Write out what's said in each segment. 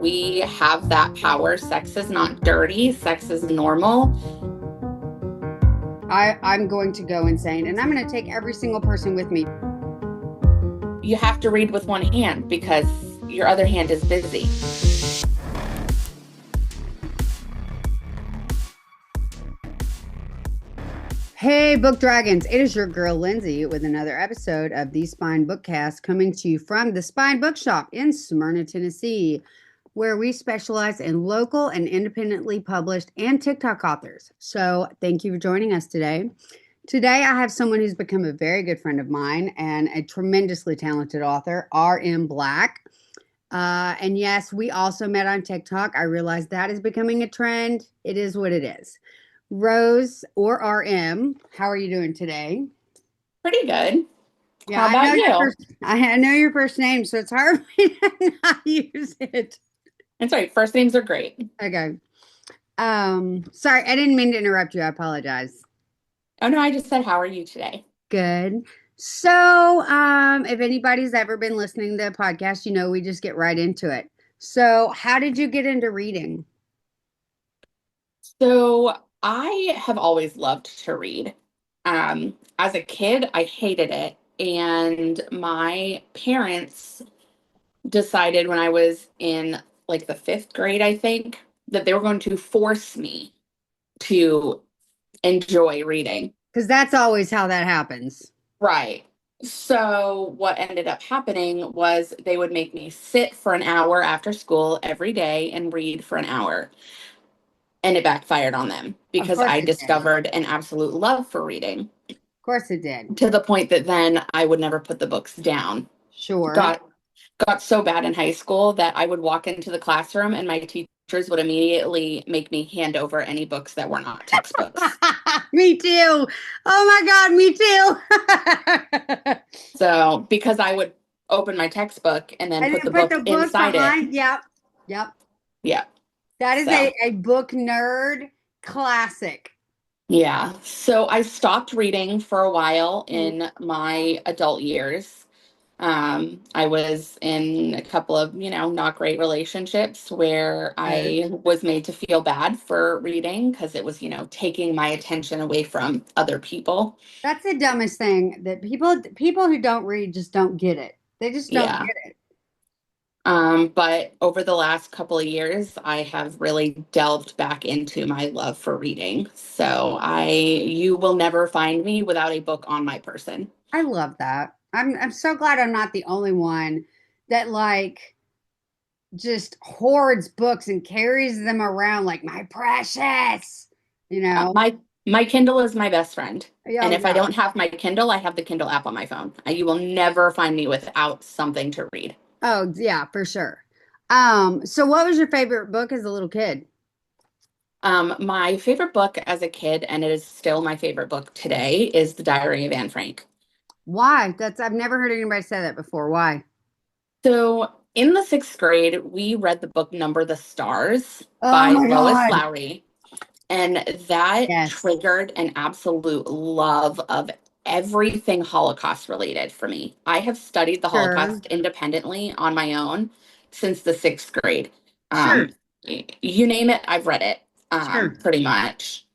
we have that power. Sex is not dirty, sex is normal. I'm going to go insane, and I'm going to take every single person with me. You have to read with one hand because your other hand is busy. Hey, Book Dragons. It is your girl, Lindsay, with another episode of the Spine Bookcast coming to you from the Spine Bookshop in Smyrna, Tennessee, where we specialize in local and independently published and TikTok authors. So thank you for joining us today. Today, I have someone who's become a very good friend of mine and a tremendously talented author, R.M. Black. And yes, we also met on TikTok. I realize that is becoming a trend. It is what it is. Rose or RM, how are you doing today? Pretty good. Yeah, How I know about your you? first. I know your first name, so it's hard for me to not use it. It's right. First names are great. Okay. Sorry, I didn't mean to interrupt you. I apologize. Oh no, I just said, how are you today? Good. So, if anybody's ever been listening to the podcast, you know we just get right into it. So, how did you get into reading? So I have always loved to read. As a kid, I hated it. And my parents decided when I was in like the fifth grade, I think, that they were going to force me to enjoy reading. Because that's always how that happens. Right. So what ended up happening was they would make me sit for an hour after school every day and read for an hour. And it backfired on them Of because course I it did. Of discovered an absolute love for reading course it did. to the point that then I would never put the books down. Sure. Got got so bad in high school that I would walk into the classroom and my teachers would immediately make me hand over any books that were not textbooks. Me too. Oh my God, me too. So, because I would open my textbook and then And put then the put book the book inside it. behind. Yep. Yep. Yeah. That is So, a book nerd classic. yeah. So I stopped reading for a while Mhm. in my adult years. I was in a couple of, not great relationships where Sure. I was made to feel bad for reading because it was, taking my attention away from other people. That's the dumbest thing that people who don't read just don't get it. They just don't Yeah. get it. But over the last couple of years, I have really delved back into my love for reading. So you will never find me without a book on my person. I love that. I'm so glad I'm not the only one that like just hoards books and carries them around like my precious, you Uh, know? my my Kindle is my best friend. Oh And if I yeah. don't have my Kindle, I have the Kindle app on my phone. You will never find me without something to read. Oh yeah, for sure. So what was your favorite book as a little kid? My favorite book as a kid, and it is still my favorite book today, is The Diary of Anne Frank. Why? I've never heard anybody say that before. Why? So in the sixth grade, we read the book Number the Stars Oh by my Lois God. Lowry, and that Yes. triggered an absolute love of everything Holocaust related for me. I have studied the Sure. Holocaust independently on my own since the sixth grade. Sure. Um, you name it, I've read it, Sure. pretty much.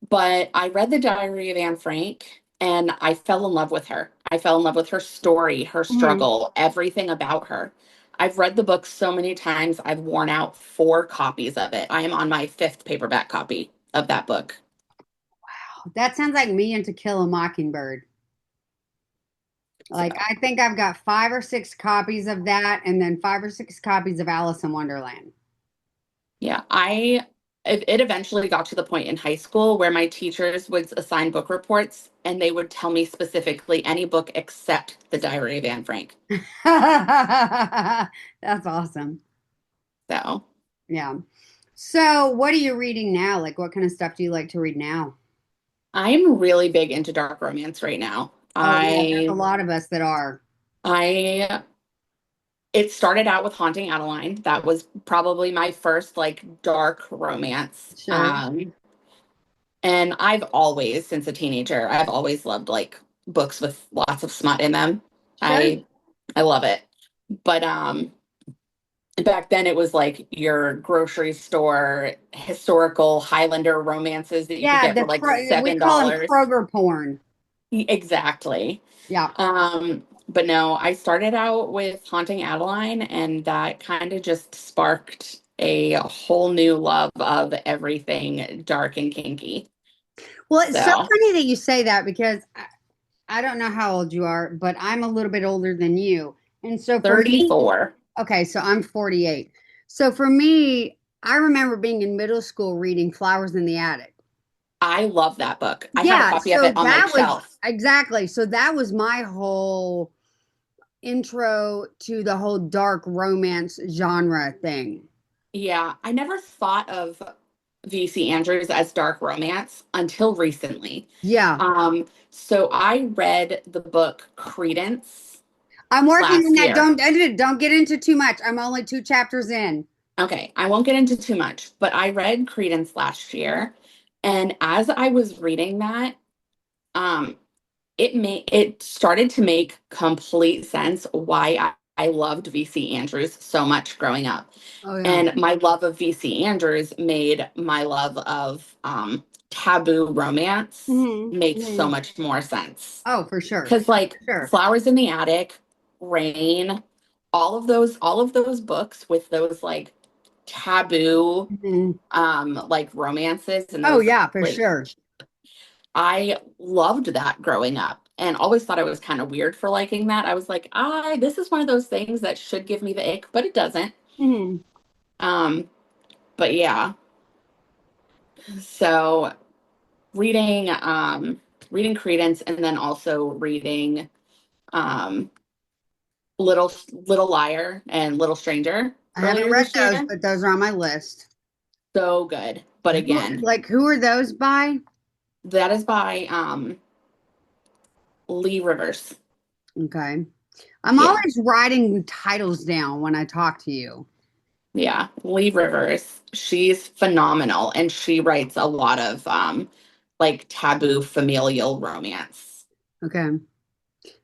But I read The Diary of Anne Frank and I fell in love with her. I fell in love with her story, her Mhm. struggle, everything about her. I've read the book so many times, I've worn out 4 copies of it. I am on my 5th paperback copy of that book. That sounds like me and To Kill a Mockingbird. Like So, I think I've got 5 or 6 copies of that, and then 5 or 6 copies of Alice in Wonderland. yeah, it eventually got to the point in high school where my teachers would assign book reports and they would tell me specifically any book except The Diary of Anne Frank. That's awesome. So, Yeah. So, what are you reading now? Like, what kind of stuff do you like to read now? I'm really big into dark romance right now. Oh, yeah, there's a lot of us that are. I It started out with Haunting Adeline. That was probably my first like dark romance. Sure. And I've always, since a teenager, I've always loved like books with lots of smut in them. Sure. I I love it. But Back then it was like your grocery store historical Highlander romances that you could Yeah, get for like we seven call them dollars. Kroger porn. Exactly. Yeah. But no, I started out with Haunting Adeline, and that kind of just sparked a whole new love of everything dark and kinky. Well, it's so So funny that you say that because I don't know how old you are, but I'm a little bit older than you. And so for me, 34. okay, so I'm 48. So for me, I remember being in middle school reading Flowers in the Attic. I love that book. I have a Yeah, copy of so it on my that was shelf. exactly. So that was my whole intro to the whole dark romance genre thing. Yeah, I never thought of VC Andrews as dark romance until recently. Yeah. So I read the book Credence I'm working on last that. year. Don't get into too much. I'm only 2 chapters in. Okay, I won't get into too much, but I read Credence last year, and as I was reading that, um, it started to make complete sense why I loved VC Andrews so much growing up. Oh yeah. And my love of VC Andrews made my love of taboo romance make so Hmm. much more sense. Oh, for sure. Because like For sure. Flowers in the Attic, Rain, all of those books with those like taboo Mhm. like romances and Oh those yeah, for like sure. I loved that growing up and always thought I was kind of weird for liking that. I was like, this is one of those things that should give me the ick, but it doesn't. Hmm. Um, but yeah, so reading reading Credence and then also reading um Little Liar and Little Stranger I haven't earlier read this those, year. but those are on my list. So good. But again, Who are those by? that is by Lee Rivers. Okay. I'm Yeah. always writing titles down when I talk to you. Yeah, Lee Rivers. She's phenomenal and she writes a lot of like taboo familial romance. Okay.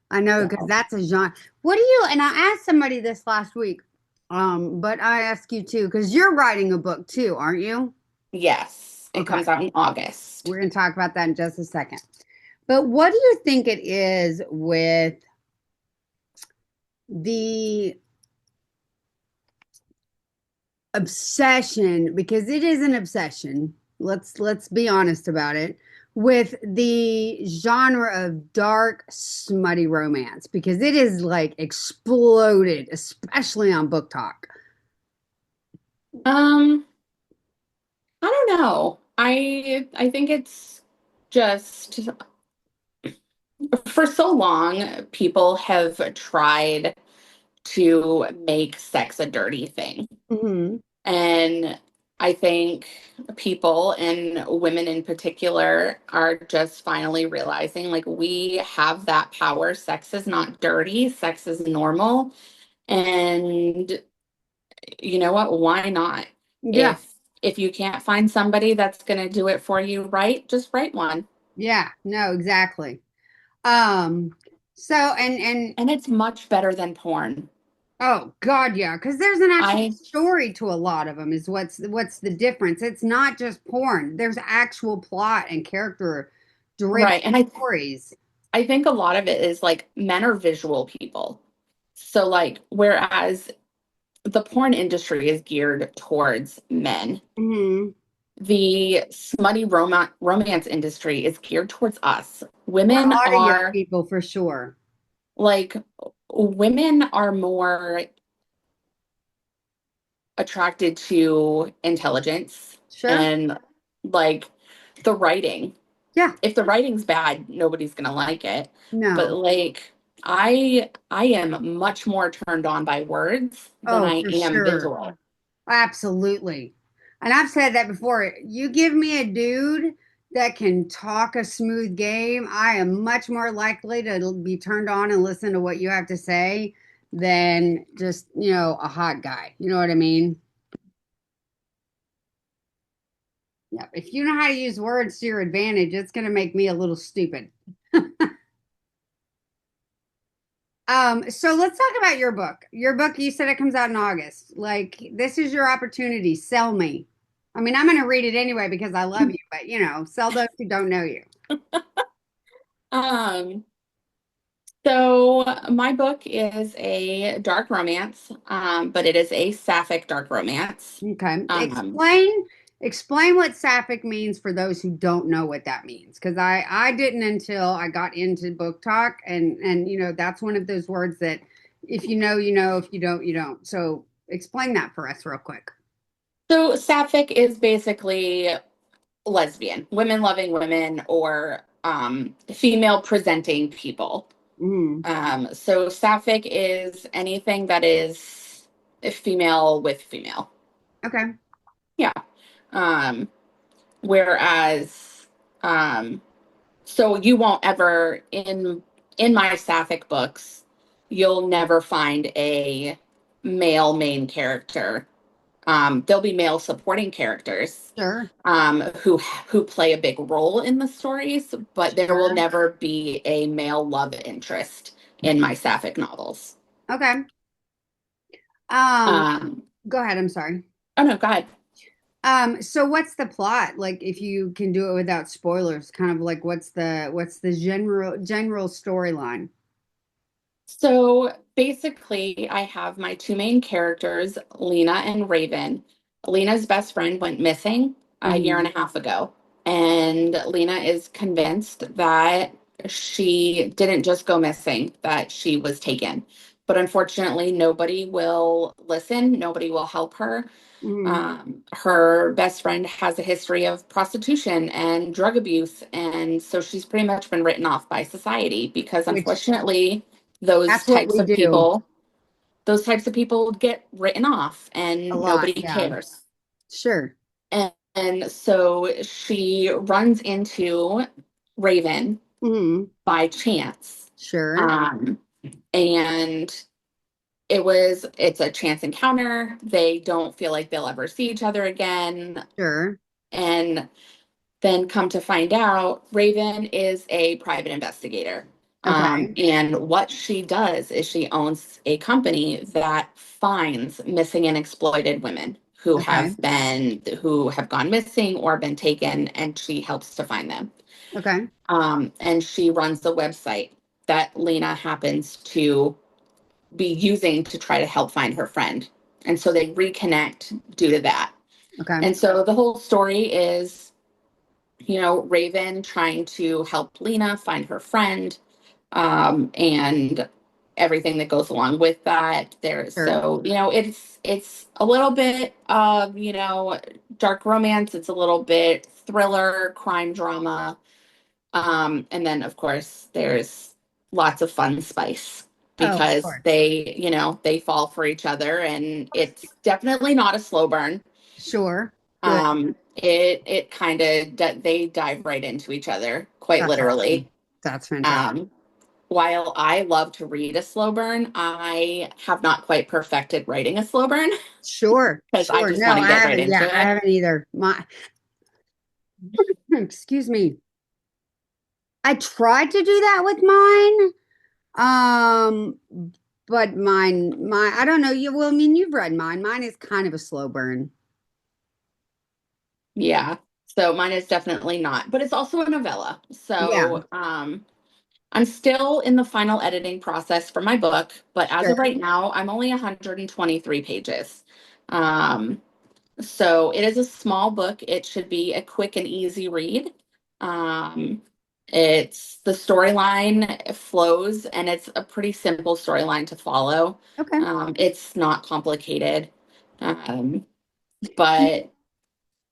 I know because So, that's a genre. What do you, and I asked somebody this last week, but I ask you too, because you're writing a book too, aren't you? yes, it Okay. comes out in August. We're going to talk about that in just a second. But what do you think it is with the obsession, because it is an obsession, let's be honest about it, with the genre of dark smutty romance, because it is like exploded, especially on Book Talk. Um, I don't know. I think it's just for so long people have tried to make sex a dirty thing. Hmm. And I think people and women in particular are just finally realizing like we have that power. Sex is not dirty, sex is normal. And you know what? Why not? Yeah, If you can't find somebody that's going to do it for you right, just write one. yeah, no, exactly. um so and And it's much better than porn. oh God, yeah, because there's an actual I story to a lot of them. Is what's the difference? It's not just porn. There's actual plot and character driven right. And stories. I think a lot of it is like men are visual people. So like whereas the porn industry is geared towards men. Hmm. The smutty romance industry is geared towards us. We're Women audio are people for sure. like, women are more attracted to intelligence Sure. and like the writing. Yeah. If the writing's bad, nobody's gonna like it. But No. like, I am much more turned on by words than Oh, I for am sure. visual. Absolutely. And I've said that before. You give me a dude that can talk a smooth game, I am much more likely to be turned on and listen to what you have to say than just, a hot guy. You know what I mean? Yeah. If you know how to use words to your advantage, it's going to make me a little stupid. So let's talk about your book. Your book, you said it comes out in August. Like, this is your opportunity. Sell me. I mean, I'm going to read it anyway because I love you, but sell those who don't know you. Um, so my book is a dark romance, but it is a sapphic dark romance. Okay. Um, Explain what sapphic means for those who don't know what that means. Because I didn't until I got into book talk, and that's one of those words that if you know, you know, if you don't, you don't. So explain that for us real quick. so sapphic is basically lesbian, women loving women, or female presenting people. Mm, So sapphic is anything that is female with female. okay. Yeah. Um, whereas, um, so you won't ever in my sapphic books, you'll never find a male main character. There'll be male supporting characters Sure. who play a big role in the stories, but there will Sure. never be a male love interest in my sapphic novels. Okay. Um, Um, Go ahead. I'm sorry. oh no, go ahead. So what's the plot? Like, if you can do it without spoilers, kind of like what's the general storyline? So basically, I have my two main characters, Lena and Raven. Lena's best friend went missing a year Hmm. and a half ago, and Lena is convinced that she didn't just go missing, that she was taken. But unfortunately, nobody will listen, nobody will help her. Hmm. Her best friend has a history of prostitution and drug abuse, and so she's pretty much been written off by society because Which unfortunately, those that's what types we of do people, those types of people get written off a and lot. nobody Yeah. cares. Sure. And so she runs into Raven Hmm. by chance. Sure. Um, and it's a chance encounter. They don't feel like they'll ever see each other again. Sure. And then come to find out, Raven is a private investigator. Okay. And what she does is she owns a company that finds missing and exploited women Okay. who have gone missing or been taken, and she helps to find them. Okay. And she runs the website that Lena happens to be using to try to help find her friend. And so they reconnect due to that. Okay. And so the whole story is, Raven trying to help Lena find her friend, and everything that goes along with that. Sure. It's a little bit of, dark romance. It's a little bit thriller, crime drama. And then of course there's lots of fun spice Oh, of because course. they fall for each other, and it's definitely not a slow burn. Sure. Good. It kind of they dive right into each other, quite That's awesome. literally. That's fantastic. Um, while I love to read a slow burn, I have not quite perfected writing a slow burn Sure. because I Sure. just No, want to I get right haven't. into Yeah, I it. haven't either. Excuse me. I tried to do that with mine. But I don't know. Well, I mean, you've read mine. Mine is kind of a slow burn. Yeah. So mine is definitely not, but it's also a novella. Yeah, So I'm still in the final editing process for my book, but as of sure. right now, I'm only 123 pages. Um, So it is a small book. It should be a quick and easy read. Um, it's the storyline flows, and it's a pretty simple storyline to follow. Okay. It's not complicated. Um, but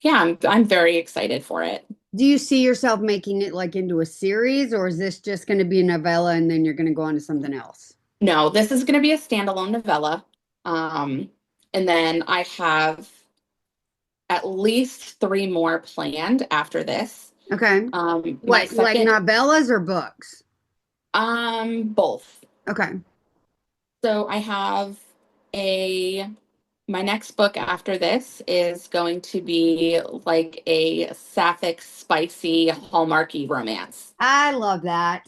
yeah, I'm very excited for it. Do you see yourself making it like into a series, or is this just going to be a novella and then you're going to go on to something else? No, this is going to be a standalone novella. Um, and then I have at least three more planned after this. Okay. My What, like second, novellas or books? both. Okay. So I have a my next book after this is going to be like a sapphic, spicy, hallmarky romance. I love that.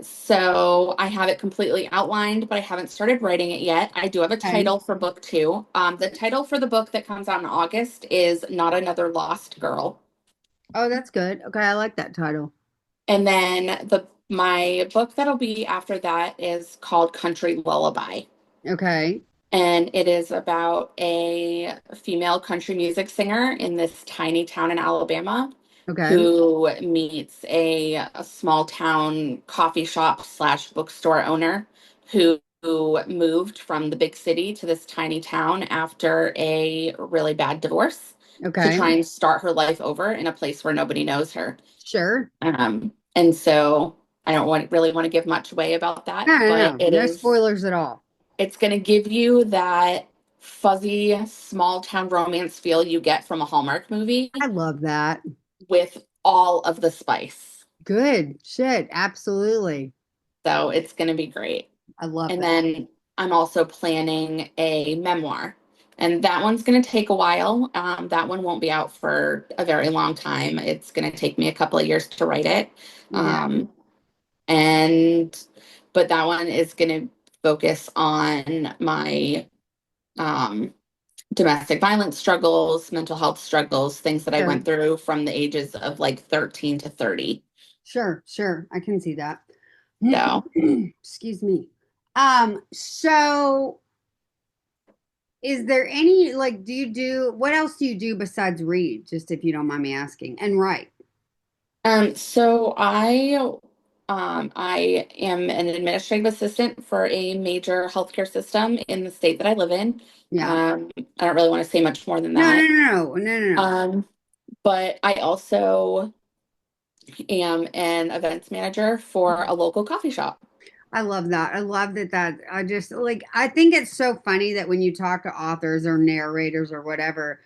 So I have it completely outlined, but I haven't started writing it yet. I do have a Okay. title for book two. The title for the book that comes out in August is Not Another Lost Girl. Oh, that's good. Okay, I like that title. And then the my book that'll be after that is called Country Lullaby. Okay. And it is about a female country music singer in this tiny town in Alabama Okay. who meets a small town coffee shop slash bookstore owner who moved from the big city to this tiny town after a really bad divorce to Okay. try and start her life over in a place where nobody knows her. Sure. And so I don't really want to give much away about that, No, no, but no. No spoilers at all. it's going to give you that fuzzy small town romance feel you get from a Hallmark movie I love that. with all of the spice. Good shit. Absolutely. So it's going to be great. I love And that. then I'm also planning a memoir. And that one's going to take a while. That one won't be out for a very long time. It's going to take me a couple of years to write it. Yeah. Um, and but that one is going to focus on my um, domestic violence struggles, mental health struggles, things that I Sure. went through from the ages of like 13 to 30. Sure. Sure. I can see that. So, Excuse me. So is there any like do you do what else do you do besides read, just if you don't mind me asking, and write? so I am an administrative assistant for a major healthcare system in the state that I live in. Yeah. I don't really want to say much more than No, no, that. no, no, no, no, no. Um, but I also am an events manager for a local coffee shop. I love that. I love that I just like I think it's so funny that when you talk to authors or narrators or whatever,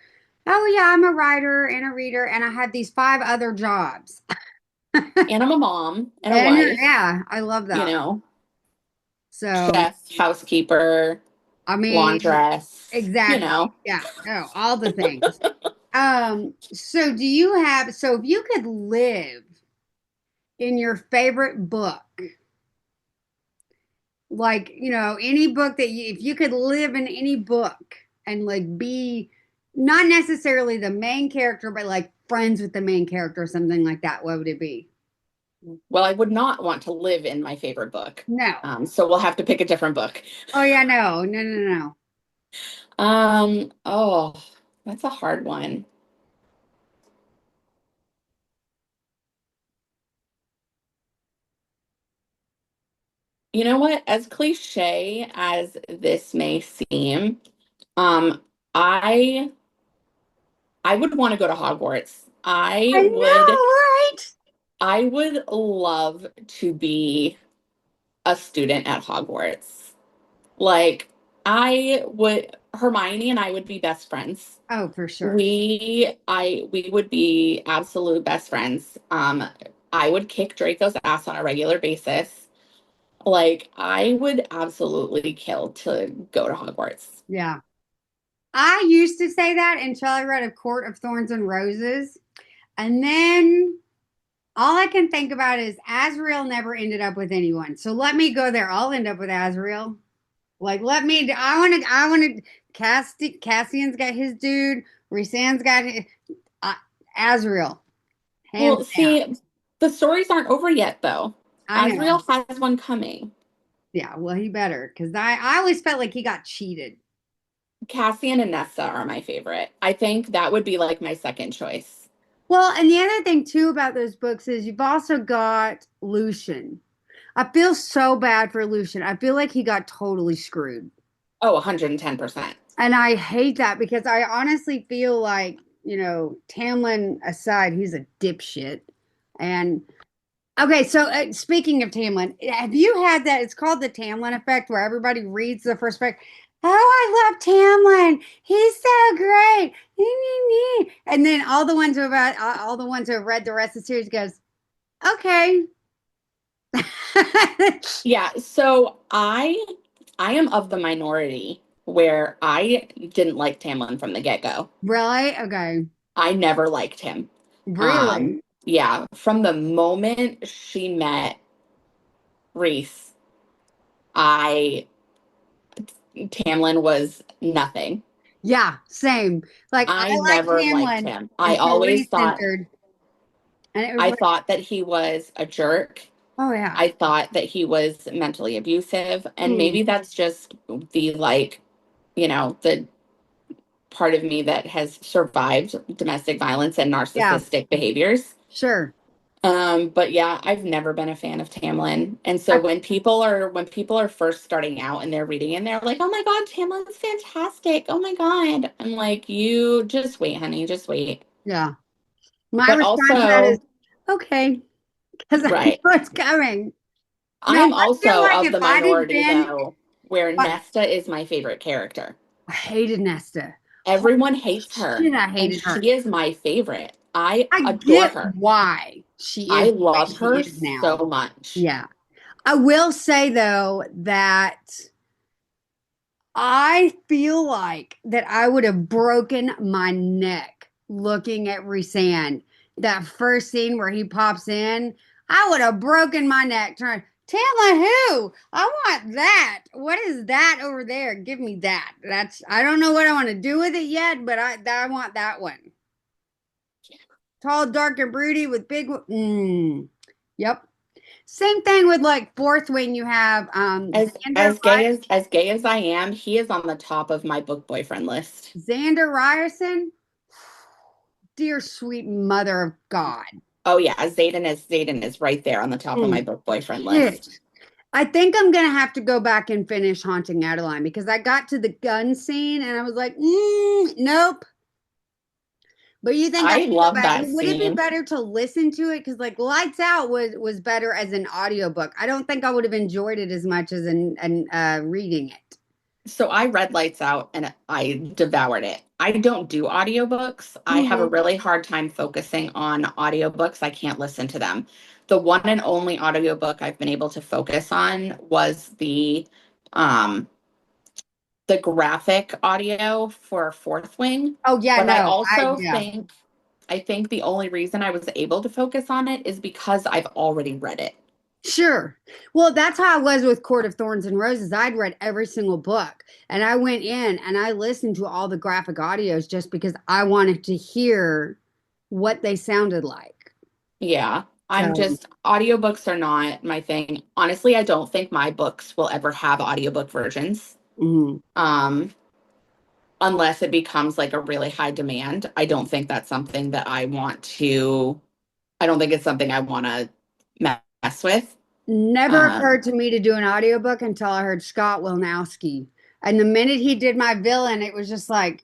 oh yeah, I'm a writer and a reader and I have these five other jobs. And I'm a mom and a And wife, yeah, I love you that. know, So, chef, housekeeper, I mean, laundress, you exactly. know. Yeah, no, all the things. So do you have so if you could live in your favorite book, like, any book that if you could live in any book and like be not necessarily the main character, but like friends with the main character or something like that, what would it be? Well, I would not want to live in my favorite book. No. So we'll have to pick a different book. Oh yeah, no, no, no, no. Oh, that's a hard one. You know what? As cliche as this may seem, um, I I would want to go to Hogwarts. I know, right? I would love to be a student at Hogwarts. Like Hermione and I would be best friends. Oh, for sure. We would be absolute best friends. I would kick Draco's ass on a regular basis. Like I would absolutely kill to go to Hogwarts. Yeah. I used to say that until I read A Court of Thorns and Roses. And then all I can think about is Azriel never ended up with anyone. So let me go there. I'll end up with Azriel. Like, I want to, Cassian's got his dude. Rhysand's got his, uh, Azriel, hands Well, down. see, the stories aren't over yet though. I know. Asriel has one coming. Yeah, well, he better because I always felt like he got cheated. Cassian and Nessa are my favorite. I think that would be like my second choice. Well, and the other thing too about those books is you've also got Lucian. I feel so bad for Lucian. I feel like he got totally screwed. Oh, 110%. And I hate that because I honestly feel like, Tamlin aside, he's a dipshit. And okay, so speaking of Tamlin, have you had that? It's called the Tamlin effect where everybody reads the first book. Oh, I love Tamlin. He's so great. And then all the ones who have read the rest of the series goes, okay. Yeah, so I am of the minority where I didn't like Tamlin from the get-go. Really? Okay. I never liked him. Really? Yeah, from the moment she met Reese, I Tamlin was nothing. Yeah, same. Like I I like never liked Tamlin him. I until always Reese thought entered, and it was I like, thought that he was a jerk. oh yeah. I thought that he was mentally abusive, and Mm, maybe that's just the the part of me that has survived domestic violence and yeah, narcissistic behaviors. sure. But yeah, I've never been a fan of Tamlin. And so I, when people are first starting out and they're reading and they're like, "Oh my God, Tamlin's fantastic. Oh my God." I'm like, "You just wait, honey, just wait." yeah. My But response to that is also, okay, because I right. know it's coming. No, I'm I feel also like of if the I'd have minority been, though, where I, Nesta is my favorite character. I hated Nesta. Holy Everyone hates her, shit, I and hated her. she is my favorite. I I adore get her. why she is I the way love she her is now. so much. Yeah. I will say though that I feel like that I would have broken my neck looking at Rhysand. That first scene where he pops in, I would have broken my neck trying. Tama who? I want that. What is that over there? Give me that. That's I don't know what I want to do with it yet, but I want that one. Tall, dark, and broody with big. Yep. Same thing with like fourth wing. You have As Xander as gay as gay as I am, he is on the top of my book boyfriend list. Xander Ryerson. Dear sweet mother of God. Oh yeah, Zayden is right there on the top of my Mm, book boyfriend shit. list. I think I'm gonna have to go back and finish Haunting Adeline because I got to the gun scene and I was like, nope. But you think I I should go love back? that Would it be scene. better to listen to it? Because like Lights Out was better as an audiobook. I don't think I would have enjoyed it as much as in reading it. So I read Lights Out and I devoured it. I don't do audiobooks. I have a Hmm. really hard time focusing on audiobooks. I can't listen to them. The one and only audiobook I've been able to focus on was the graphic audio for Fourth Wing. Oh yeah, But I no, also think the only reason I was able to focus on it is because I've already read it. sure. Well, that's how I was with Court of Thorns and Roses. I'd read every single book and I went in and I listened to all the graphic audios just because I wanted to hear what they sounded like. Yeah. I'm So, just audiobooks are not my thing. Honestly, I don't think my books will ever have audiobook versions. mhm. Um, unless it becomes like a really high demand. I don't think that's something that I don't think it's something I want to mess with. Never Um, occurred to me to do an audiobook until I heard Scott Welnowsky. And the minute he did my villain, it was just like,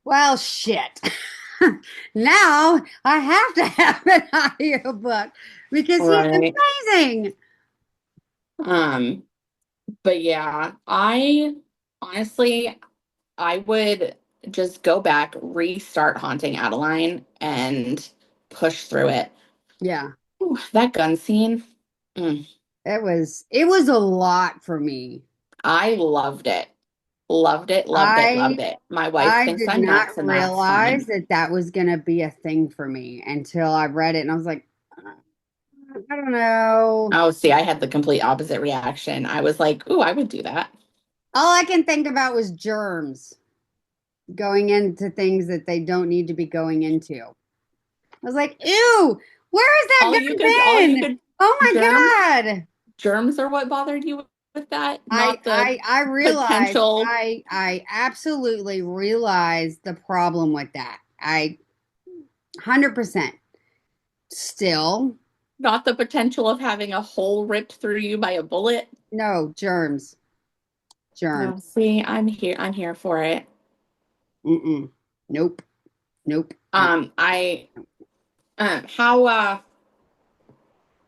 well, shit. Now I have to have an audiobook because he's right. amazing. Um, but yeah, I honestly I would just go back, restart Haunting Adeline, and push through it. Yeah. Ooh, that gun scene, mm, It was a lot for me. I loved it. Loved it, loved it, I loved it. My wife I thinks did I'm not nuts, and that's realize fine. that that was going to be a thing for me until I read it and I was like, I don't know. Oh, see, I had the complete opposite reaction. I was like, ooh, I would do that. All I can think about was germs going into things that they don't need to be going into. I was like, ew, where has that All gun you been? could, Oh germs, my God. germs are what bothered you with that, I not the I I realized potential, I absolutely realized the problem with that. I 100% still not the potential of having a hole ripped through you by a bullet. no germs. No, Germs. see, I'm here for it. Mm-mm. Nope. Nope. Nope. I Nope.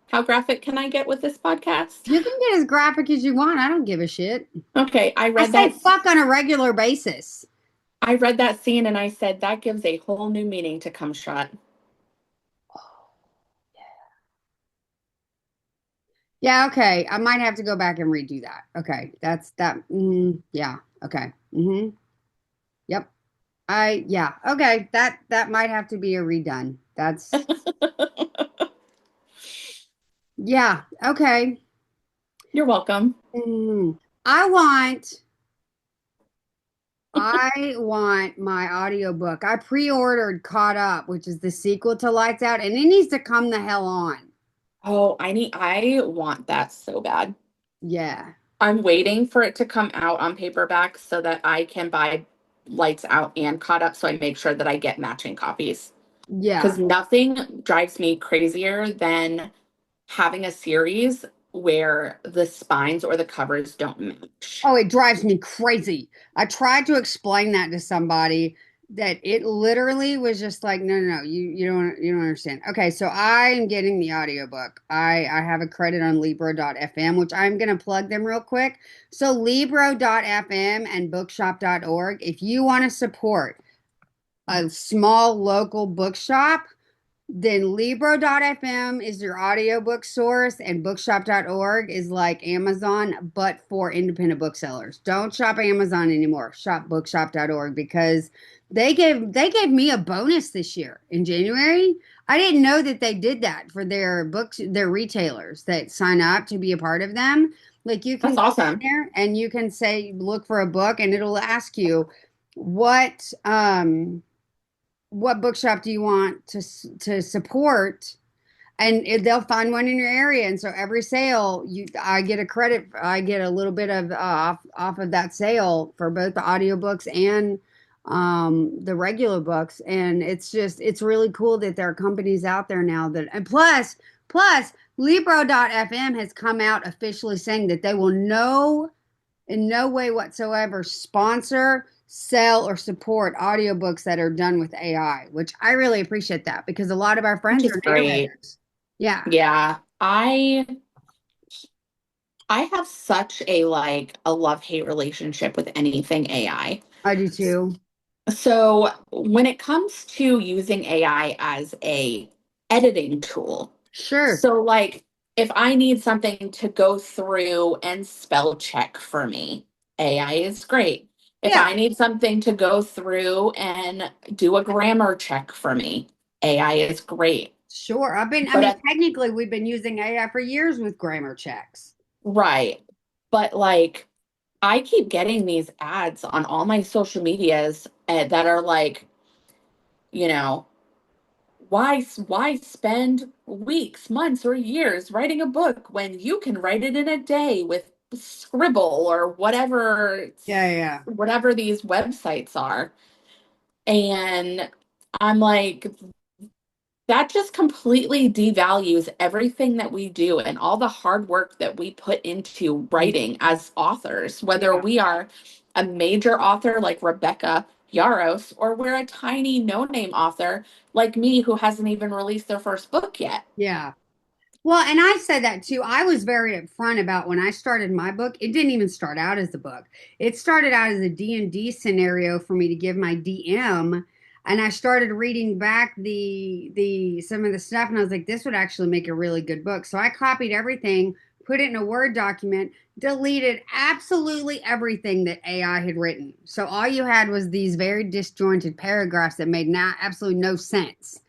how graphic can I get with this podcast? You can get as graphic as you want. I don't give a shit. Okay, I say fuck on a regular basis. I read that scene and I said that gives a whole new meaning to cum shot. Yeah, okay. I might have to go back and redo that. Okay. That's that. Yeah. Okay. Yep. Yeah. Okay. That might have to be a redone. That's yeah. Okay. You're welcome. Mm. I want I want my audiobook. I pre-ordered Caught Up, which is the sequel to Lights Out, and it needs to come the hell on. Oh, I want that so bad. Yeah. I'm waiting for it to come out on paperback so that I can buy Lights Out and Caught Up so I make sure that I get matching copies. Because Yeah. nothing drives me crazier than having a series where the spines or the covers don't match. Oh, it drives me crazy. I tried to explain that to somebody that it literally was just like, no, no, no, you don't understand. Okay, so I am getting the audiobook. I have a credit on Libro.fm, which I'm gonna plug them real quick. So Libro.fm and bookshop.org, if you want to support a small local bookshop, then Libro.fm is your audiobook source, and bookshop.org is like Amazon, but for independent booksellers. Don't shop Amazon anymore. Shop bookshop.org because they gave me a bonus this year in January. I didn't know that they did that for their books, their retailers that sign up to be a part of them. Like you can That's go awesome. in there and you can say, look for a book, and it'll ask you what what bookshop do you want to support, and they'll find one in your area, and so every sale you I get a credit, I get a little bit of off of that sale for both the audiobooks and the regular books. And it's really cool that there are companies out there now that, and plus Libro.fm has come out officially saying that they will in no way whatsoever sponsor, sell, or support audiobooks that are done with AI, which I really appreciate that because a lot of our Which friends is are great. narrators. Yeah, Yeah. I have such a a love-hate relationship with anything AI. I do too. So when it comes to using AI as a editing tool, Sure. so if I need something to go through and spell check for me, AI is great. If Yeah, I need something to go through and do a grammar check for me, AI is great. sure. I But mean, at technically, we've been using AI for years with grammar checks. Right. But I keep getting these ads on all my social medias that are you know, why spend weeks, months, or years writing a book when you can write it in a day with Scribble or Yeah, yeah. whatever these websites are. And I'm like, that just completely devalues everything that we do and all the hard work that we put into writing as authors, whether Yeah, we are a major author like Rebecca Yaros, or we're a tiny no name author like me who hasn't even released their first book yet. yeah. Well, and I said that too. I was very upfront about when I started my book. It didn't even start out as a book. It started out as a D&D scenario for me to give my DM, and I started reading back the some of the stuff, and I was like, this would actually make a really good book. So I copied everything, put it in a Word document, deleted absolutely everything that AI had written. So all you had was these very disjointed paragraphs that made absolutely no sense,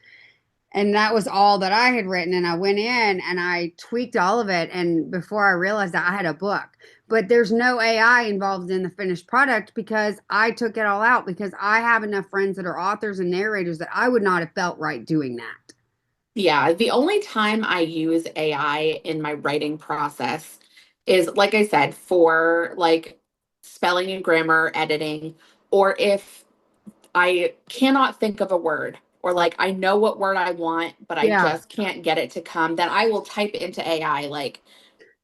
and that was all that I had written. And I went in and I tweaked all of it. And before I realized that, I had a book. But there's no AI involved in the finished product because I took it all out because I have enough friends that are authors and narrators that I would not have felt right doing that. Yeah, the only time I use AI in my writing process is, like I said, for spelling and grammar editing, or if I cannot think of a word, or I know what word I want, but I Yeah. just can't get it to come, then I will type into AI a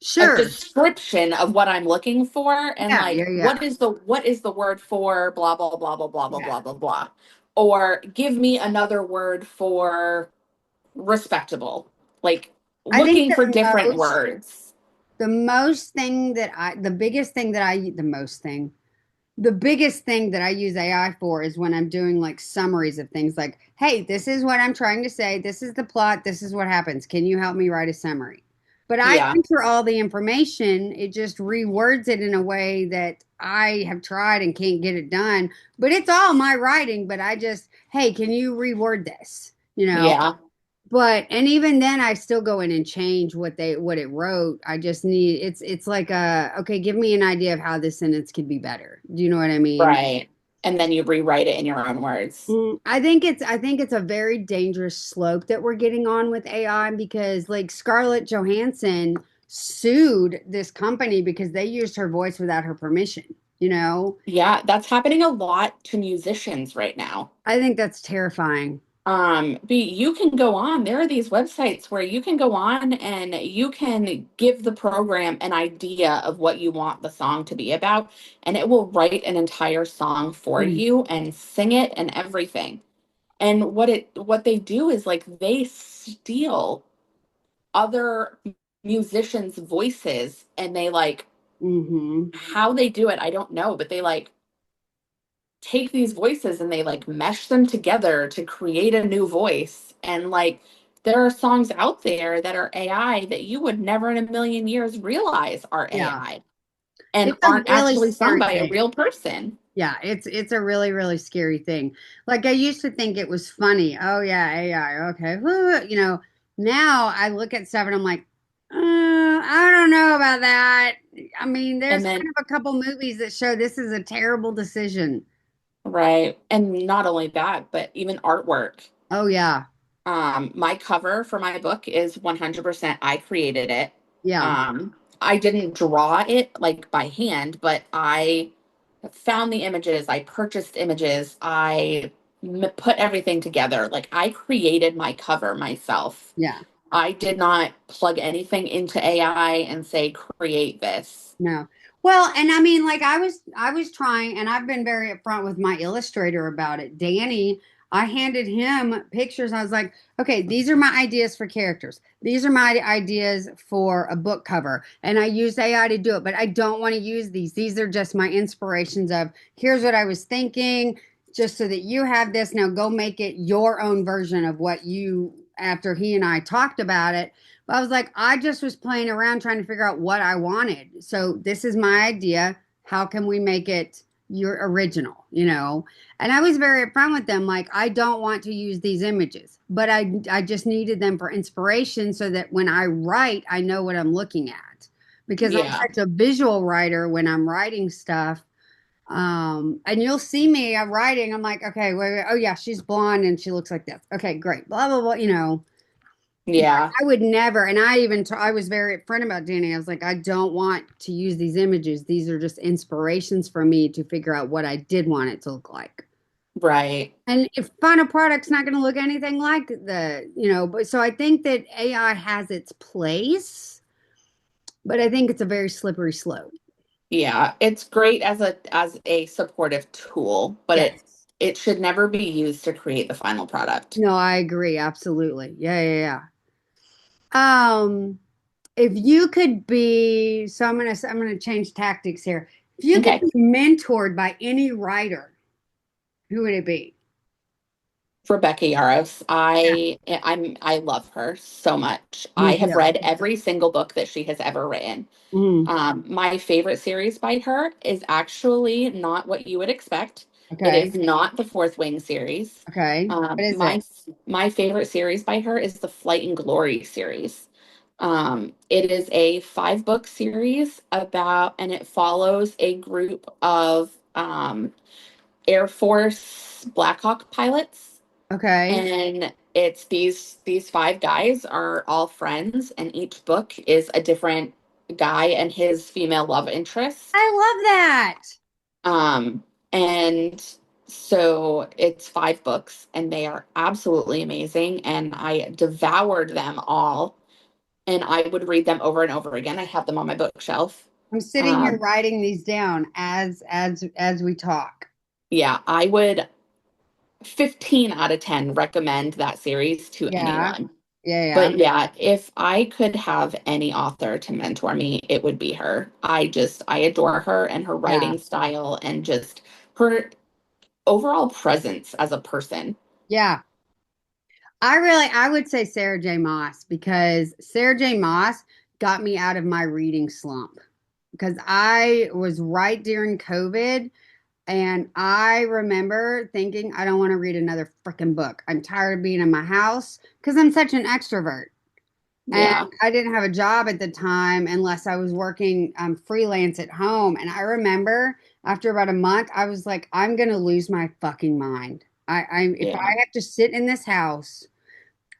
Sure. description of what I'm looking for and Yeah. Yeah. Yeah. what is the word for blah blah blah blah blah blah Yeah. blah blah blah. Or give me another word for respectable. Like I think looking for different most, words. the most thing that I, the biggest thing that I, the most thing, the biggest thing that I use AI for is when I'm doing like summaries of things like, hey, this is what I'm trying to say. This is the plot. This is what happens. Can you help me write a summary? but I Yeah. enter all the information. It just rewords it in a way that I have tried and can't get it done. But it's all my writing. But I just, hey, can you reword this? You know. Yeah. But and even then, I still go in and change what it wrote. I just need it's like a okay, give me an idea of how this sentence could be better. Do you know what I mean? Right. And then you rewrite it in your own words. I think it's a very dangerous slope that we're getting on with AI because like Scarlett Johansson sued this company because they used her voice without her permission, you know? Yeah, that's happening a lot to musicians right now. I think that's terrifying. But you can go on. There are these websites where you can go on and you can give the program an idea of what you want the song to be about, and it will write an entire song for Mm, you and sing it and everything. And what they do is like they steal other musicians' voices and they like hmm how they do it, I don't know, but they like take these voices and they like mesh them together to create a new voice. And like there are songs out there that are AI that you would never in a million years realize are Yeah. AI and It's a aren't really actually sung scary by a thing. real person. Yeah, it's a really really scary thing. Like I used to think it was funny. Oh yeah, AI. Okay, you know. Now I look at stuff and I'm like, I don't know about that. I mean, there's And kind then, of a couple movies that show this is a terrible decision. right. And not only that, but even artwork. Oh yeah, My cover for my book is 100% I created it. yeah, I didn't draw it like by hand, but I found the images, I purchased images, put everything together. Like I created my cover myself. yeah. I did not plug anything into AI and say, create this. No. Well, and I mean, like I was trying, and I've been very upfront with my illustrator about it. Danny, I handed him pictures. I was like, okay, these are my ideas for characters. These are my ideas for a book cover. And I used AI to do it, but I don't want to use these. These are just my inspirations of here's what I was thinking, just so that you have this. Now go make it your own version of what you after he and I talked about it. I was like, I just was playing around trying to figure out what I wanted. So this is my idea. How can we make it your original, you know? And I was very upfront with them, like, I don't want to use these images, but I just needed them for inspiration so that when I write, I know what I'm looking at. Because I'm Yeah, such a visual writer when I'm writing stuff. And you'll see me, I'm writing, I'm like, okay, wait, oh yeah, she's blonde and she looks like this. Okay, great. Blah, blah, blah, you know. yeah, I would never, and I was very upfront about Danny. I was like, I don't want to use these images. These are just inspirations for me to figure out what I did want it to look like. right. And if final product's not going to look anything like but so I think that AI has its place, but I think it's a very slippery slope. Yeah, it's great as a supportive tool, but Yes. it should never be used to create the final product. No, I agree. Absolutely. Yeah, yeah, yeah. If you could be, so I'm gonna change tactics here. If you could Okay. be mentored by any writer, who would it be? Rebecca Yarros. I love her so much. Me I have too. read every single book that she has ever written. Mm, My favorite series by her is actually not what you would expect. It okay. is not the Fourth Wing series. Okay. What is it? My favorite series by her is the Flight and Glory series. It is a 5 book series about, and it follows a group of Air Force Blackhawk pilots, Okay. and it's these 5 guys are all friends, and each book is a different guy and his female love interest. I love that. Um, and so it's 5 books, and they are absolutely amazing, and I devoured them all, and I would read them over and over again. I have them on my bookshelf. I'm sitting here Um, writing these down as we talk. yeah, I would 15 out of 10 recommend that series to Yeah. anyone. Yeah, yeah. But yeah, if I could have any author to mentor me, it would be her. I adore her and her Yeah. writing style and just her overall presence as a person. Yeah. I would say Sarah J. Maas because Sarah J. Maas got me out of my reading slump because I was right during COVID. And I remember thinking, I don't want to read another freaking book. I'm tired of being in my house because I'm such an extrovert. And Yeah. I didn't have a job at the time unless I was working freelance at home. And I remember after about a month, I was like, I'm going to lose my fucking mind. If I Yeah. have to sit in this house,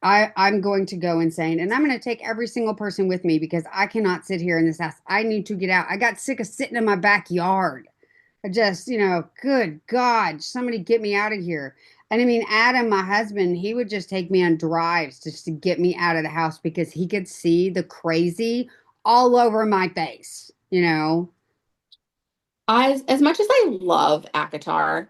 I'm going to go insane. And I'm going to take every single person with me because I cannot sit here in this house. I need to get out. I got sick of sitting in my backyard. I just, good God, somebody get me out of here. And I mean, Adam, my husband, he would just take me on drives just to get me out of the house because he could see the crazy all over my face. As much as I love Akatar,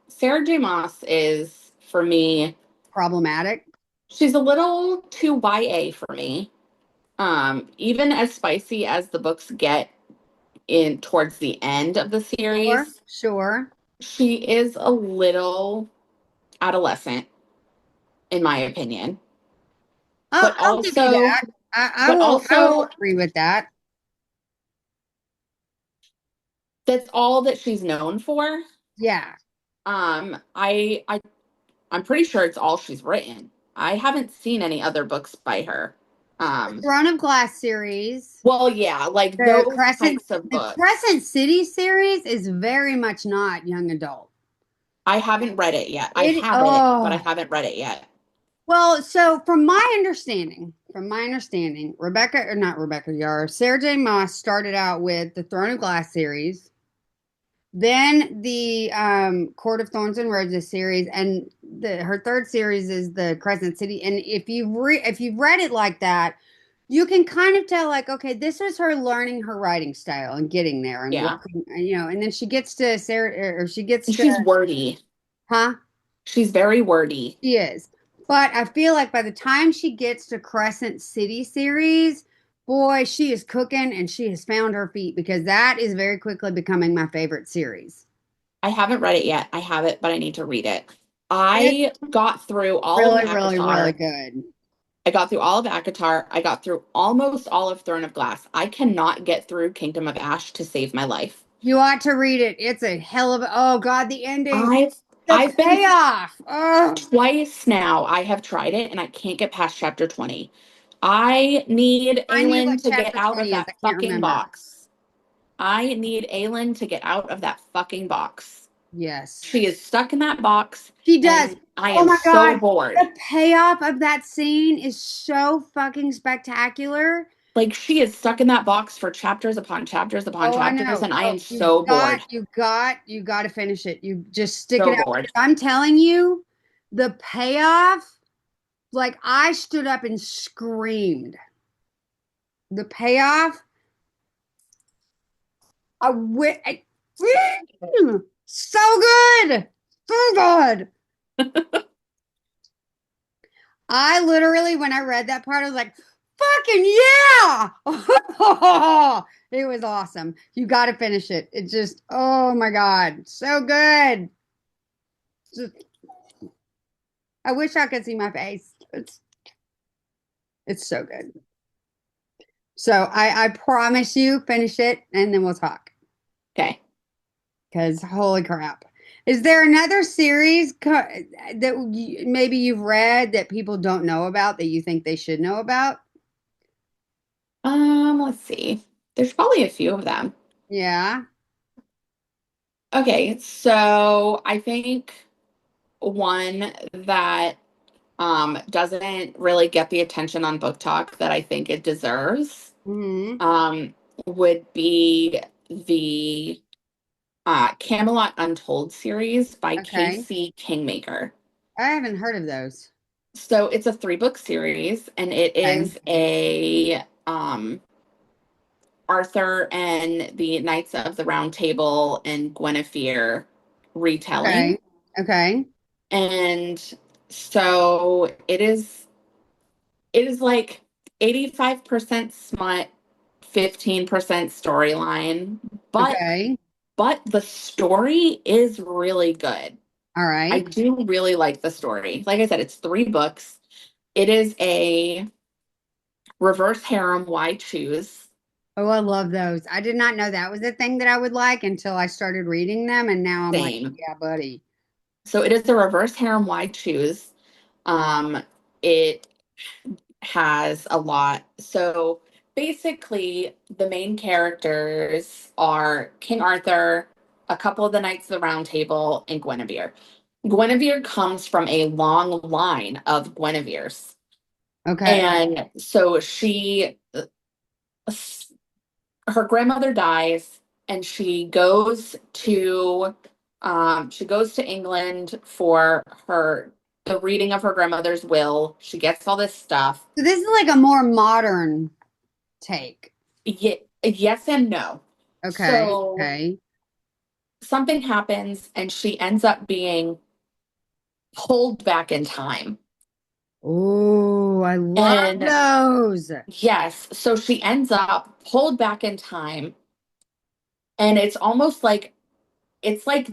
Sarah J. Maas is, for me, Problematic. she's a little too YA for me. Even as spicy as the books get in towards the end of the Sure, series, sure. she is a little adolescent, in my opinion. Oh, But I'll give you also, that. but I will also, agree with that. that's all that she's known for. Yeah. I'm pretty sure it's all she's written. I haven't seen any other books by her. The Um, Throne of Glass series, well, yeah, like the those Crescent, types of the books. Crescent City series is very much not young adult. I haven't read it yet. I It have it, but I oh haven't read it yet. Well, so from my understanding, Rebecca, or not Rebecca Yarr, Sarah J. Maas started out with the Throne of Glass series, then the Court of Thorns and Roses series, and her third series is the Crescent City. And if you've read it like that, you can kind of tell, like, okay, this is her learning her writing style and getting there and Yeah. working, and then she gets to Sarah, or she gets And to, she's wordy. huh? She's very wordy. She is. But I feel like by the time she gets to Crescent City series, boy, she is cooking and she has found her feet because that is very quickly becoming my favorite series. I haven't read it yet. I have it, but I need to read it. It's I got through all of really, really, really Akatar. good. I got through all of Akatar. I got through almost all of Throne of Glass. I cannot get through Kingdom of Ash to save my life. You ought to read it. It's a hell of a, oh God, the ending, I've the I've been payoff. Oh, twice now. I have tried it and I can't get past chapter 20. I need I knew what Aelin to get chapter out of 20 is. that I can't fucking remember. box. I need Aelin to get out of that fucking box. Yes. She is stuck in that box She does. and I Oh am my so God. bored. The payoff of that scene is so fucking spectacular. Like she is stuck in that box for chapters upon chapters upon Oh, I chapters, know. and I Oh, am so bored. you got to finish it. You just stick it So out. bored. I'm telling you, the payoff, like I stood up and screamed. The payoff, I so good. So good. I literally, when I read that part, I was like, fucking yeah. It was awesome. You got to finish it. It just, oh my God, so good. Just, I wish I could see my face. It's so good. So I promise you, finish it and then we'll talk. Okay. Because holy crap. Is there another series maybe you've read that people don't know about that you think they should know about? Let's see. There's probably a few of them. Yeah. Okay, so I think one that doesn't really get the attention on Book Talk that I think it deserves Hmm. would be the Camelot Untold series by Okay. Casey Kingmaker. I haven't heard of those. So it's a 3-book series, and it Okay. is a Arthur and the Knights of the Round Table and Guinevere retelling. Okay. Okay. And so it is like 85% smut, 15% storyline, Okay. but the story is really good. All I right. do really like the story. Like I said, it's 3 books. It is a Reverse harem, why choose? Oh, I love those. I did not know that was a thing that I would like until I started reading them, and now I'm like, Same. yeah, buddy. So it is a reverse harem, why choose? It has a lot. So basically, the main characters are King Arthur, a couple of the Knights of the Round Table, and Guinevere. Guinevere comes from a long line of Guineveres. Okay. And so her grandmother dies, and she goes to England for the reading of her grandmother's will. She gets all this stuff. So this is like a more modern take. Yes and no. Okay. So Okay. something happens and she ends up being pulled back in time. Oh, I love And those. yes, so she ends up pulled back in time, and it's like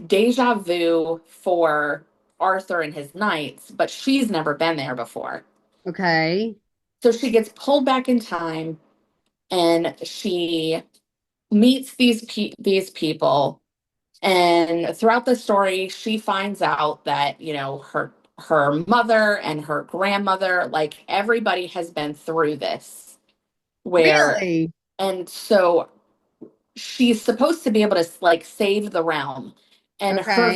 deja vu for Arthur and his knights, but she's never been there before. Okay. So she gets pulled back in time, and she meets these people. And throughout the story, she finds out that, her mother and her grandmother, like everybody has been through this, where Really? and so she's supposed to be able to like save the realm. And Okay. her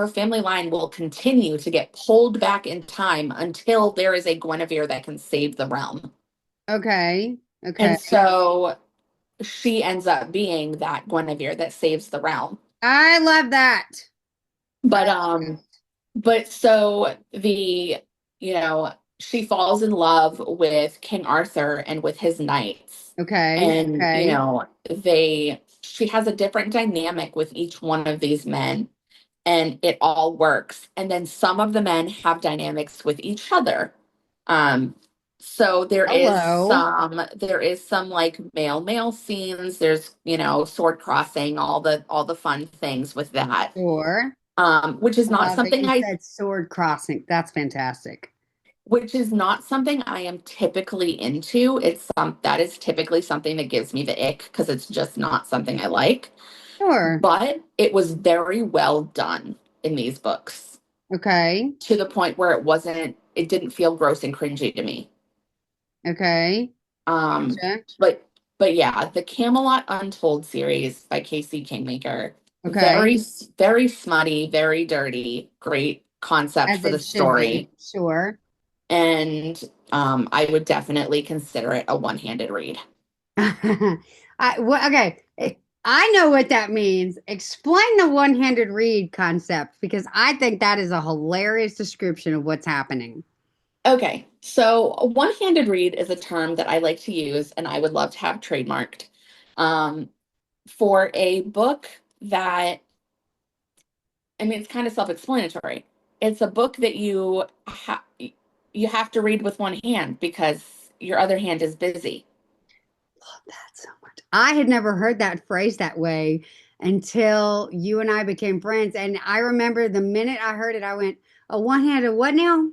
family line will continue to get pulled back in time until there is a Guinevere that can save the realm. Okay. Okay. And so she ends up being that Guinevere that saves the realm. I love that. I, But so you know, she falls in love with King Arthur and with his knights. okay. And, Okay. she has a different dynamic with each one of these men, and it all works. And then some of the men have dynamics with each other. Um, so Hello. there is some like male scenes. There's, sword crossing, all the fun things with that. Sure. Which is I not love that something you I said sword crossing. That's fantastic. which is not something I am typically into. That is typically something that gives me the ick because it's just not something I like. Sure. But it was very well done in these books, Okay. to the point where it didn't feel gross and cringy to me. Okay. Um, Gotcha. but yeah, the Camelot Untold series by Casey Kingmaker, Okay. very smutty, very dirty, great concept As for the it should be. story. Sure. And I would definitely consider it a one-handed read. Okay. I know what that means. Explain the one-handed read concept because I think that is a hilarious description of what's happening. Okay, so a one-handed read is a term that I like to use and I would love to have trademarked, um, for a book that, I mean, it's kind of self-explanatory. It's a book that you have to read with one hand because your other hand is busy. Love that so much. I had never heard that phrase that way until you and I became friends. And I remember the minute I heard it, I went, a one-handed what now?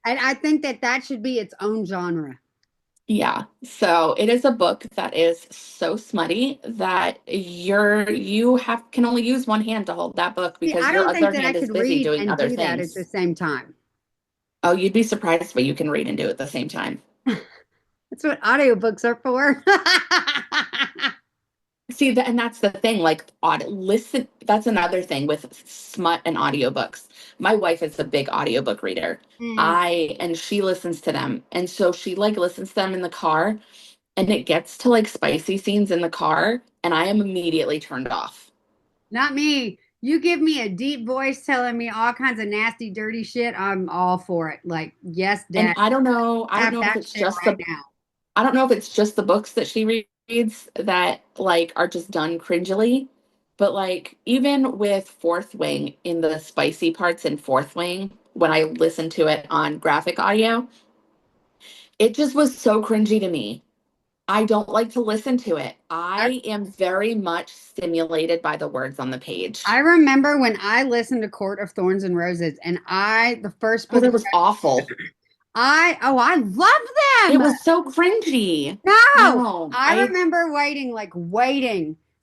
And I think that that should be its own genre. Yeah. So it is a book that is so smutty that you have can only use one hand to hold that book See, because I your don't think other that I hand is could busy read doing and other do that at the things. same time. Oh, you'd be surprised what you can read and do at the same time. That's what audiobooks are for. See that, and that's the thing. Like, listen. That's another thing with smut and audiobooks. My wife is a big audiobook reader. Mm, And she listens to them, and so she like listens to them in the car, and it gets to like spicy scenes in the car, and I am immediately turned off. not me. You give me a deep voice telling me all kinds of nasty, dirty shit. I'm all for it. Like, yes, And Dad, I don't have know if that it's shit just right now. I don't know if it's just the books that she reads that like are just done cringily, but like even with Fourth Wing, in the spicy parts in Fourth Wing, when I listened to it on graphic audio, it just was so cringy to me. I don't like to listen to it. I, I am very much stimulated by the words on the I page. remember when I listened to Court of Thorns and Roses, and the first Oh, book that was awful. I love It them. was so cringy. No, No, I I remember waiting,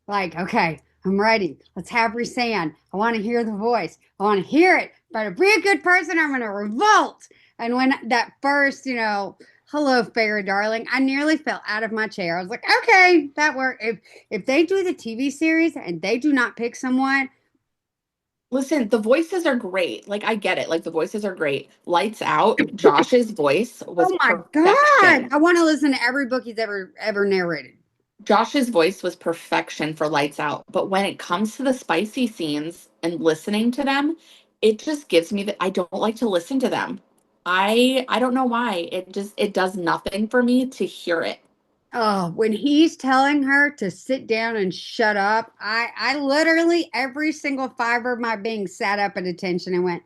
like, okay, I'm ready. Let's have Brisanne. I want to hear the voice. I want to hear it. But to be a good person, I'm going to revolt. And when that first, hello, Farrah, darling, I nearly fell out of my chair. I was like, okay, that worked. If they do the TV series and they do not pick someone, listen, the voices are great. Like I get it. Like the voices are great. Lights Out, Josh's voice was oh my God, perfection. I want to listen to every book he's ever narrated. Josh's voice was perfection for Lights Out, but when it comes to the spicy scenes and listening to them, it just gives me that I don't like to listen to them. I don't know why. It does nothing for me to hear it. Oh, when he's telling her to sit down and shut up, I literally every single fiber of my being sat up at attention and went,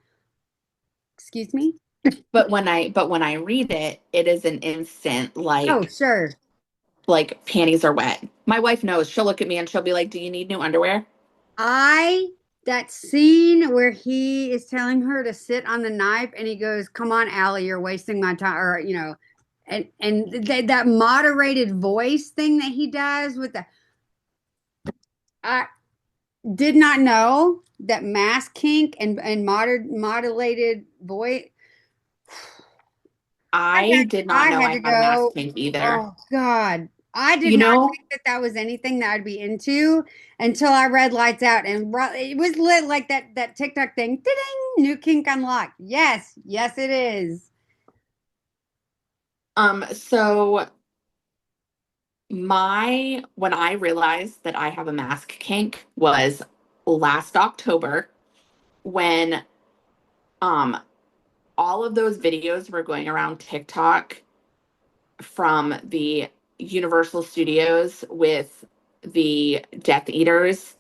"Excuse me?" But when I read it, it is an instant Oh, like sure. panties are wet. My wife knows. She'll look at me and she'll be like, "Do you need new underwear?" I that scene where he is telling her to sit on the knife and he goes, "Come on, Allie, you're wasting my time," or that moderated voice thing that he does with the I did not know that mask kink and modulated voice. I did not I know had I to had a mask go. kink either. Oh God. I did You not know, think that that was anything that I'd be into until I read Lights Out and it was lit like that TikTok thing. Ding, new kink unlocked. Yes, yes, it is. so my when I realized that I have a mask kink was last October when um all of those videos were going around TikTok from the Universal Studios with the Death Eaters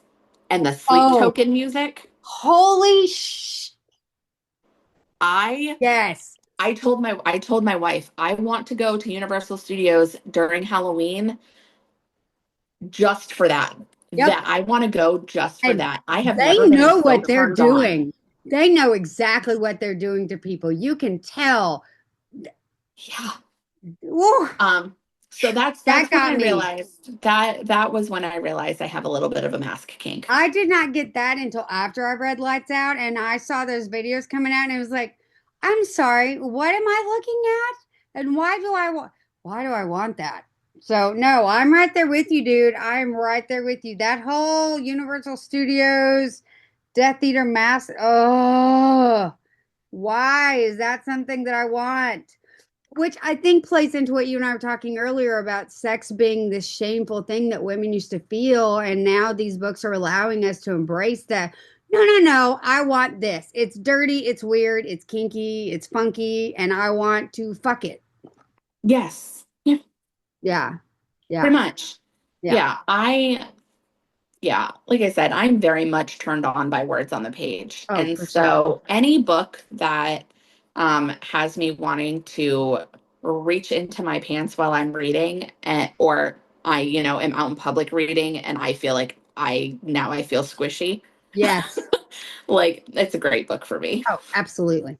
and the sleep Oh, token music. holy sh! I Yes. I told my wife I want to go to Universal Studios during Halloween just for that. Yep. That I want to go just for And that. I have they never been know so what they're turned on. doing. They know exactly what they're doing to people. You can tell. Yeah. Ooh, Um, so that's that when got I me. realized that was when I realized I have a little bit of a mask kink. I did not get that until after I read Lights Out and I saw those videos coming out and it was like, I'm sorry, what am I looking at? And why do I want that? So no, I'm right there with you, dude. I'm right there with you. That whole Universal Studios Death Eater mask. Oh, why is that something that I want? Which I think plays into what you and I were talking earlier about sex being this shameful thing that women used to feel. And now these books are allowing us to embrace that. No, no, no. I want this. It's dirty. It's weird. It's kinky. It's funky. And I want to fuck it. Yes. Yeah, Yeah. pretty Yeah. much. Yeah. Yeah, yeah, like I said, I'm very much turned on by words on the page. Oh, And for sure. so any book that has me wanting to reach into my pants while I'm reading or I, am out in public reading and I feel like I feel squishy. Yes. Like it's a great book for me. Oh, absolutely.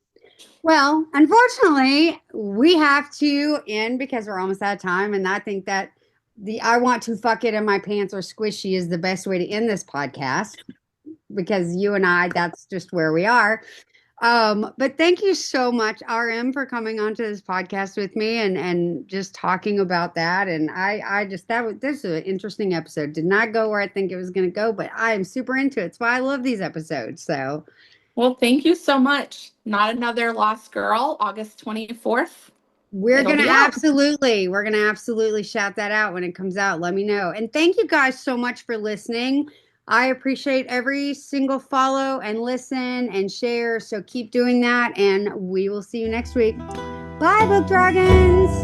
Well, unfortunately, we have to end because we're almost out of time. And I think that the I want to fuck it in my pants or squishy is the best way to end this podcast because you and I, that's just where we are. But thank you so much, RM, for coming onto this podcast with me and just talking about that. And I just that was this is an interesting episode. Did not go where I think it was going to go, but I am super into it. It's why I love these episodes. So Well, thank you so much. Not Another Lost Girl, August 24th. It'll be out. we're gonna absolutely shout that out when it comes out. Let me know. And thank you guys so much for listening. I appreciate every single follow and listen and share. So keep doing that, and we will see you next week. Bye, Book Dragons.